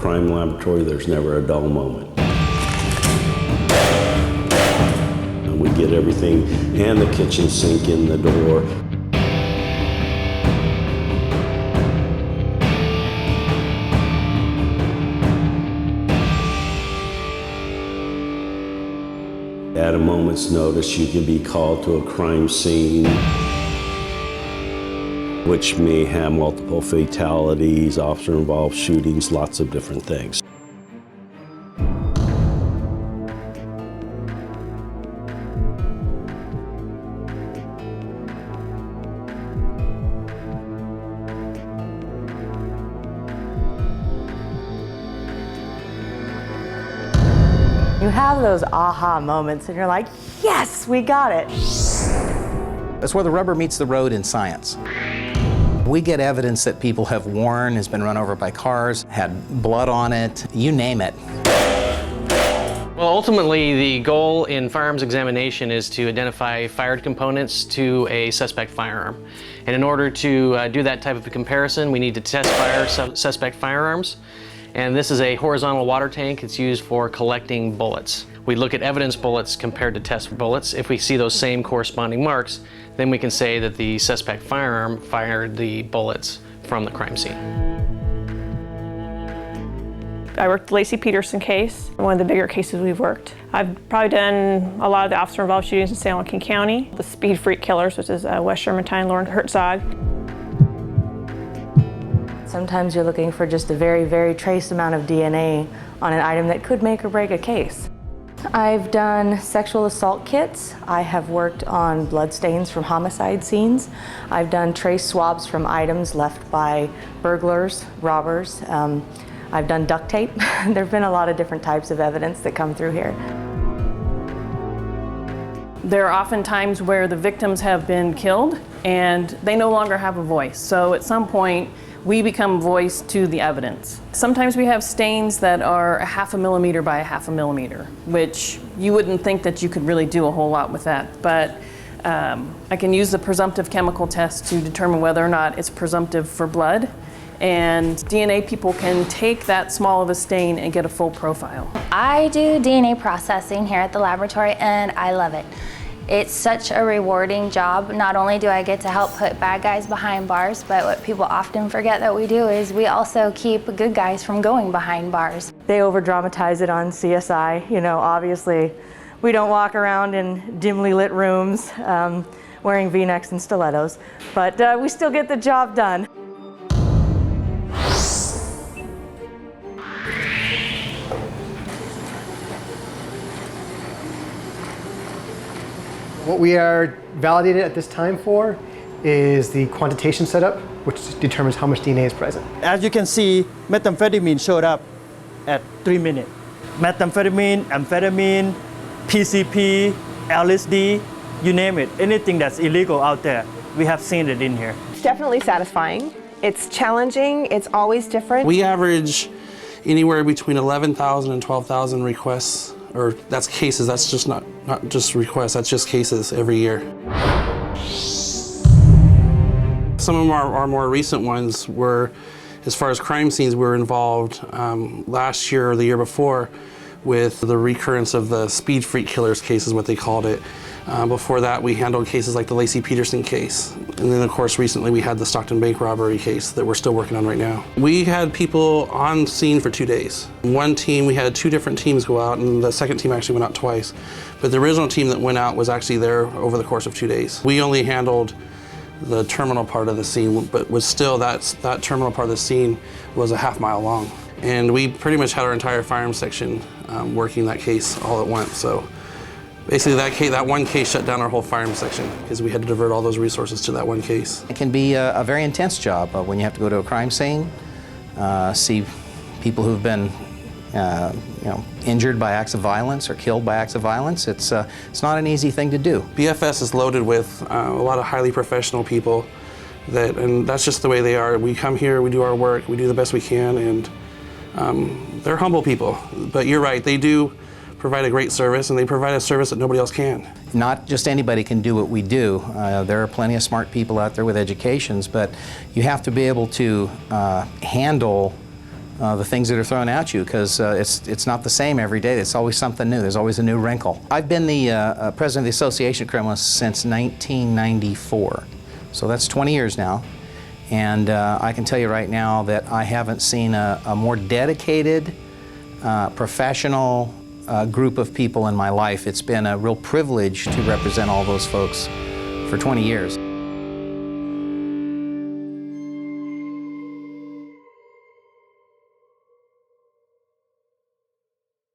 crime laboratory, there's never a dull moment. And we get everything, and the kitchen sink in the door. At a moment's notice, you can be called to a crime scene, which may have multiple fatalities, officer-involved shootings, lots of different things. You have those aha moments and you're like, yes, we got it. That's where the rubber meets the road in science. We get evidence that people have worn, has been run over by cars, had blood on it, you name it. Well, ultimately, the goal in firearms examination is to identify fired components to a suspect firearm. And in order to do that type of a comparison, we need to test fire suspect firearms. And this is a horizontal water tank. It's used for collecting bullets. We look at evidence bullets compared to test bullets. If we see those same corresponding marks, then we can say that the suspect firearm fired the bullets from the crime scene. I worked the Lacey Peterson case, one of the bigger cases we've worked. I've probably done a lot of the officer-involved shootings in San Joaquin County, the Speed Freak Killers, which is Wes Sherman, Lauren Herzog. Sometimes you're looking for just a very, very trace amount of DNA on an item that could make or break a case. I've done sexual assault kits. I have worked on bloodstains from homicide scenes. I've done trace swabs from items left by burglars, robbers. I've done duct tape. There have been a lot of different types of evidence that come through here. There are often times where the victims have been killed and they no longer have a voice. So at some point, we become voice to the evidence. Sometimes we have stains that are 1/2 millimeter by 1/2 millimeter, which you wouldn't think that you could really do a whole lot with that. But I can use the presumptive chemical test to determine whether or not it's presumptive for blood. And DNA people can take that small of a stain and get a full profile. I do DNA processing here at the laboratory and I love it. It's such a rewarding job. Not only do I get to help put bad guys behind bars, but what people often forget that we do is we also keep good guys from going behind bars. They over-dramatize it on CSI. You know, obviously, we don't walk around in dimly lit rooms wearing V-necks and stilettos, but we still get the job done. What we are validated at this time for is the quantitation setup, which determines how much DNA is present. As you can see, methamphetamine showed up at 3 minutes. Methamphetamine, amphetamine, PCP, LSD, you name it. Anything that's illegal out there, we have seen it in here. It's definitely satisfying. It's challenging. It's always different. We average anywhere between 11,000 and 12,000 requests, or that's cases, that's just not just requests, that's just cases every year. Some of our more recent ones were, as far as crime scenes, we were involved last year or the year before with the recurrence of the Speed Freak Killers case is what they called it. Before that, we handled cases like the Lacey Peterson case. And then, of course, recently we had the Stockton Bank robbery case that we're still working on right now. We had people on scene for 2 days. One team, we had 2 different teams go out, and the second team actually went out twice. But the original team that went out was actually there over the course of 2 days. We only handled the terminal part of the scene, but was still that terminal part of the scene was a ½ mile long. And we pretty much had our entire firearms section working that case all at once. So basically that one case shut down our whole firearms section because we had to divert all those resources to that one case. It can be a very intense job when you have to go to a crime scene, see people who've been injured by acts of violence or killed by acts of violence. It's not an easy thing to do. BFS is loaded with a lot of highly professional people, and that's just the way they are. We come here, we do our work, we do the best we can, and they're humble people. But you're right, they do provide a great service, and they provide a service that nobody else can. Not just anybody can do what we do. There are plenty of smart people out there with educations, but you have to be able to handle the things that are thrown at you, because it's not the same every day. It's always something new. There's always a new wrinkle. I've been the president of the Association of Criminalists since 1994, so that's 20 years now. And I can tell you right now that I haven't seen a more dedicated, professional group of people in my life. It's been a real privilege to represent all those folks for 20 years.